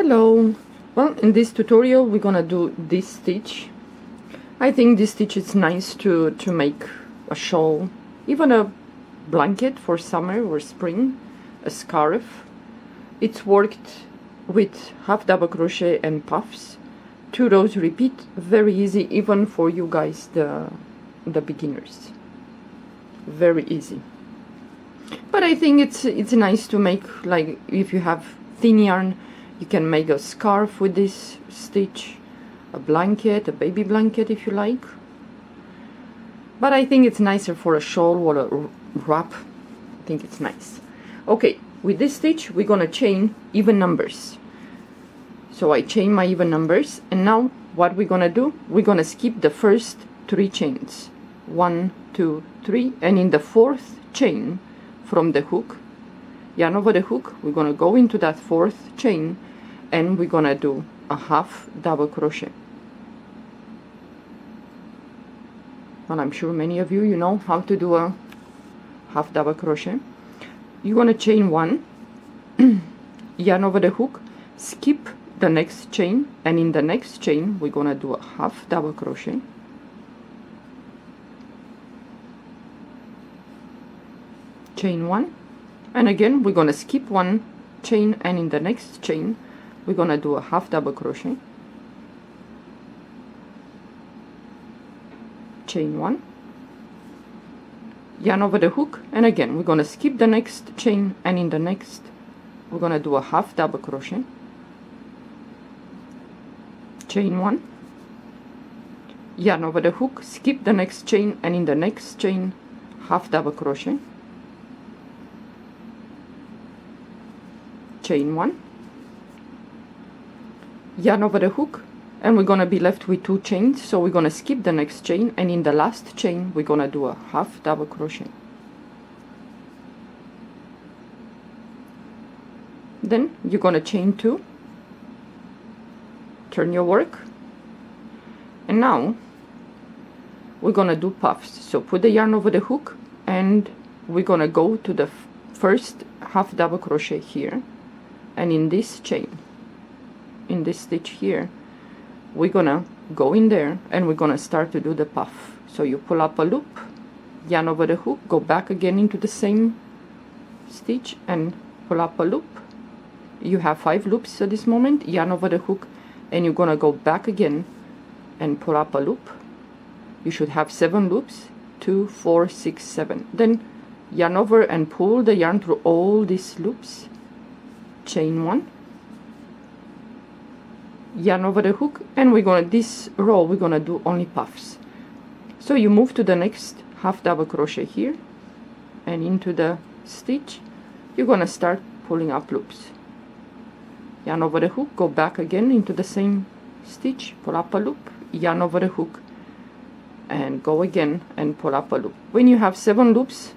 Hello. Well, in this tutorial we're gonna do this stitch. I think this stitch is nice to make a shawl, even a blanket for summer or spring, a scarf. It's worked with half double crochet and puffs, 2 rows repeat, very easy even for you guys, the beginners. Very easy. But I think it's nice to make, like, if you have thin yarn, you can make a scarf with this stitch, a blanket, a baby blanket if you like. But I think it's nicer for a shawl or a wrap. I think it's nice. Okay, with this stitch we're gonna chain even numbers. So I chain my even numbers, and now what we're gonna do, we're gonna skip the first 3 chains. 1, 2, 3, and in the 4th chain from the hook, yarn over the hook, we're gonna go into that 4th chain and we're gonna do a half double crochet. Well, I'm sure many of you know how to do a half double crochet. You're gonna chain 1, yarn over the hook, skip the next chain, and in the next chain we're gonna do a half double crochet, chain 1, and again we're gonna skip 1 chain, and in the next chain we're gonna do a half double crochet, chain 1, yarn over the hook, and again we're gonna skip the next chain, and in the next we're gonna do a half double crochet, chain 1, yarn over the hook, skip the next chain, and in the next chain half double crochet, chain 1, yarn over the hook, and we're gonna be left with 2 chains, so we're gonna skip the next chain, and in the last chain we're gonna do a half double crochet. Then you're gonna chain 2, turn your work, and now we're gonna do puffs. So put the yarn over the hook, and we're gonna go to the first half double crochet here, and in this chain, in this stitch here, we're gonna go in there and we're gonna start to do the puff. So you pull up a loop, yarn over the hook, go back again into the same stitch and pull up a loop. You have 5 loops at this moment, yarn over the hook, and you're gonna go back again and pull up a loop. You should have 7 loops, 2, 4, 6, 7. Then yarn over and pull the yarn through all these loops, chain 1, yarn over the hook, and we're gonna, this row we're gonna do only puffs. So you move to the next half double crochet here, and into the stitch you're gonna start pulling up loops, yarn over the hook, go back again into the same stitch, pull up a loop, yarn over the hook, and go again and pull up a loop. When you have 7 loops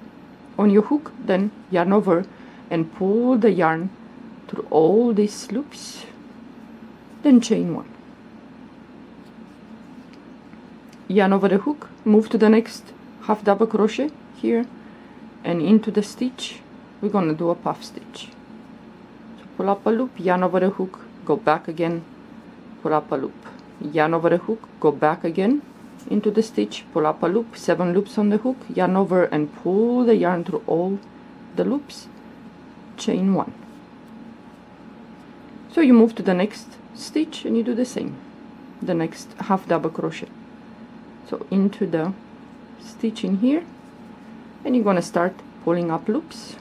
on your hook, then yarn over and pull the yarn through all these loops, then chain 1, yarn over the hook, move to the next half double crochet here, and into the stitch we're gonna do a puff stitch. So pull up a loop, yarn over the hook, go back again, pull up a loop, yarn over the hook, go back again into the stitch, pull up a loop, 7 loops on the hook, yarn over and pull the yarn through all the loops, chain 1. So you move to the next stitch and you do the same, the next half double crochet. So into the stitch in here, and you're gonna start pulling up loops,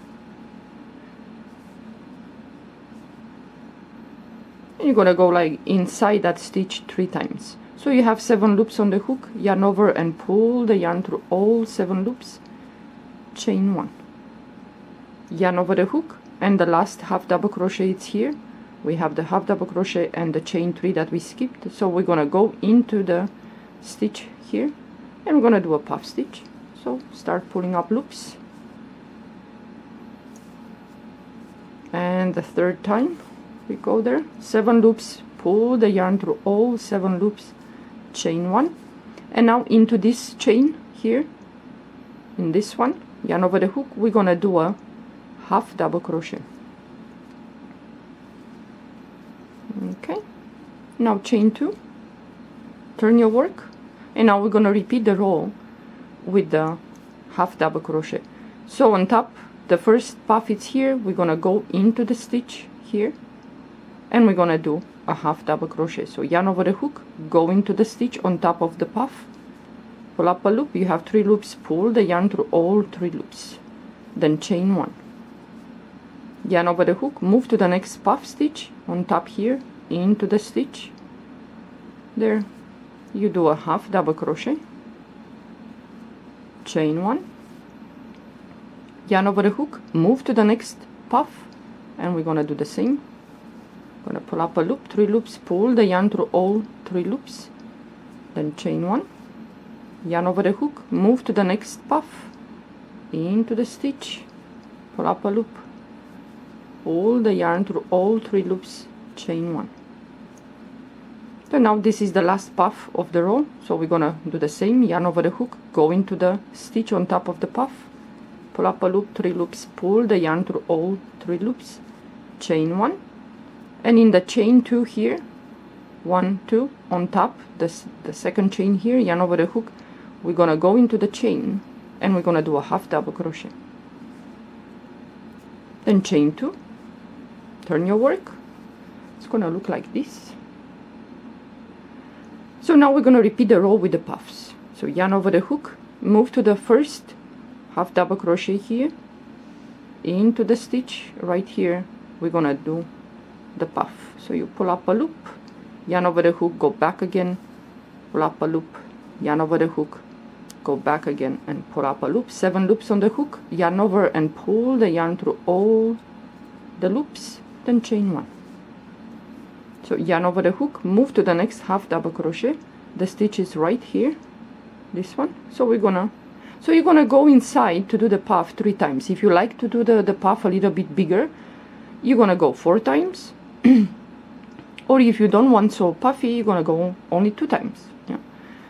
and you're gonna go like inside that stitch 3 times. So you have 7 loops on the hook, yarn over and pull the yarn through all 7 loops, chain 1, yarn over the hook, and the last half double crochet is here. We have the half double crochet and the chain 3 that we skipped, so we're gonna go into the stitch here and we're gonna do a puff stitch. So start pulling up loops, and the 3rd time we go there, 7 loops, pull the yarn through all 7 loops, chain 1, and now into this chain here, in this one, yarn over the hook, we're gonna do a half double crochet, Okay, now chain 2, turn your work, and now we're going to repeat the row with the half double crochet. So on top, the first puff is here, we're going to go into the stitch here, and we're going to do a half double crochet. So yarn over the hook, go into the stitch on top of the puff, pull up a loop, you have 3 loops, pull the yarn through all 3 loops, then chain 1, yarn over the hook, move to the next puff stitch on top here, into the stitch there, you do a half double crochet, chain 1, yarn over the hook, move to the next puff, and we're gonna do the same. Gonna pull up a loop, 3 loops, pull the yarn through all 3 loops, then chain 1, yarn over the hook, move to the next puff, into the stitch, pull up a loop, pull the yarn through all 3 loops, chain 1. So now this is the last puff of the row, so we're gonna do the same, yarn over the hook, go into the stitch on top of the puff, pull up a loop, 3 loops, pull the yarn through all 3 loops, chain 1, and in the chain 2 here, 1, 2 on top, the second chain here, yarn over the hook, we're gonna go into the chain and we're gonna do a half double crochet, then chain 2, turn your work, it's gonna look like this. So now we're gonna repeat the row with the puffs. So yarn over the hook, move to the first half double crochet here, into the stitch right here, we're gonna do the puff. So you pull up a loop, yarn over the hook, go back again, pull up a loop, yarn over the hook, go back again and pull up a loop, 7 loops on the hook, yarn over and pull the yarn through all the loops, then chain 1. So yarn over the hook, move to the next half double crochet, the stitch is right here, this one. So you're gonna go inside to do the puff 3 times. If you like to do the puff a little bit bigger, you're gonna go 4 times. Or if you don't want so puffy, you're gonna go only 2 times. Yeah.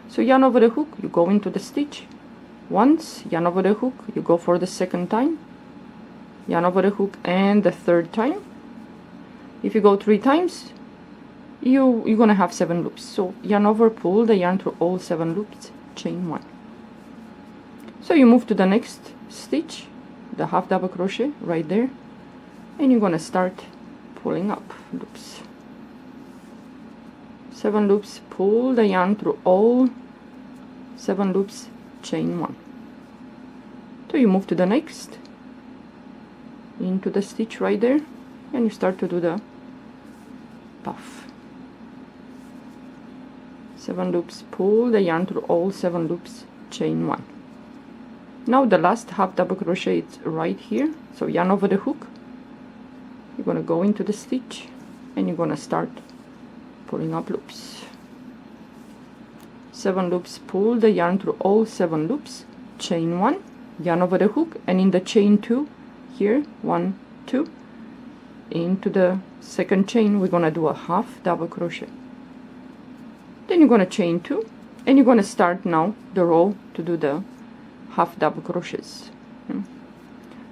So yarn over the hook, you go into the stitch once, yarn over the hook, you go for the second time, yarn over the hook, and the third time. If you go 3 times, you're gonna have 7 loops. So yarn over, pull the yarn through all 7 loops, chain 1. So you move to the next stitch, the half double crochet right there, and you're gonna start pulling up loops, 7 loops, pull the yarn through all 7 loops, chain 1. So you move to the next, into the stitch right there, and you start to do the puff, 7 loops, pull the yarn through all 7 loops, chain 1. Now the last half double crochet is right here, so yarn over the hook, you're gonna go into the stitch and you're gonna start pulling up loops, 7 loops, pull the yarn through all 7 loops, chain 1, yarn over the hook, and in the chain 2 here, 1, 2, into the second chain we're gonna do a half double crochet, then you're gonna chain 2 and you're gonna start now the row to do the half double crochets.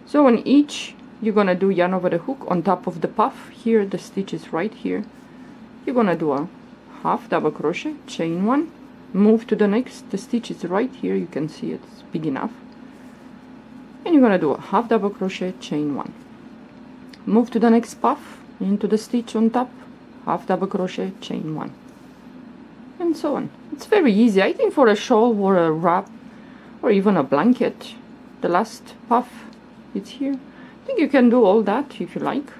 So on each you're gonna do yarn over the hook on top of the puff here, the stitch is right here, you're gonna do a half double crochet, chain 1, move to the next, the stitch is right here, you can see it's big enough, and you're gonna do a half double crochet, chain 1, move to the next puff, into the stitch on top, half double crochet, chain 1, and so on. It's very easy. I think for a shawl or a wrap or even a blanket, the last puff it's here. I think you can do all that if you like.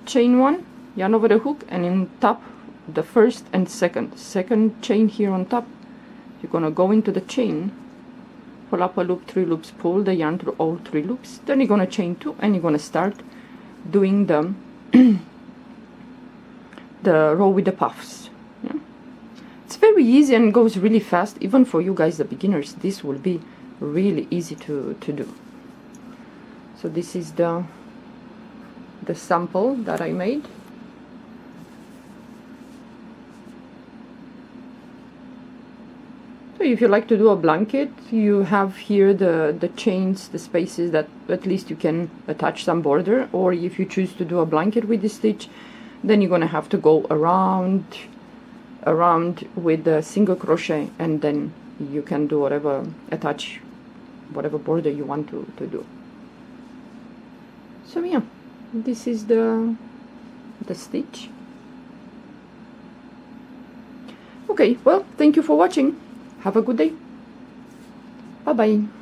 Chain 1, yarn over the hook, and in top the first and second chain here on top, you're gonna go into the chain, pull up a loop, 3 loops, pull the yarn through all 3 loops, then you're gonna chain 2 and you're gonna start doing the the row with the puffs. Yeah. It's very easy and goes really fast. Even for you guys, the beginners, this will be really easy to do. So this is the sample that I made. So if you like to do a blanket, you have here the chains, the spaces that at least you can attach some border, or if you choose to do a blanket with the stitch, then you're gonna have to go around with the single crochet, and then you can do whatever, attach whatever border you want to do. So yeah, this is the stitch. Okay, well, thank you for watching. Have a good day. Bye bye.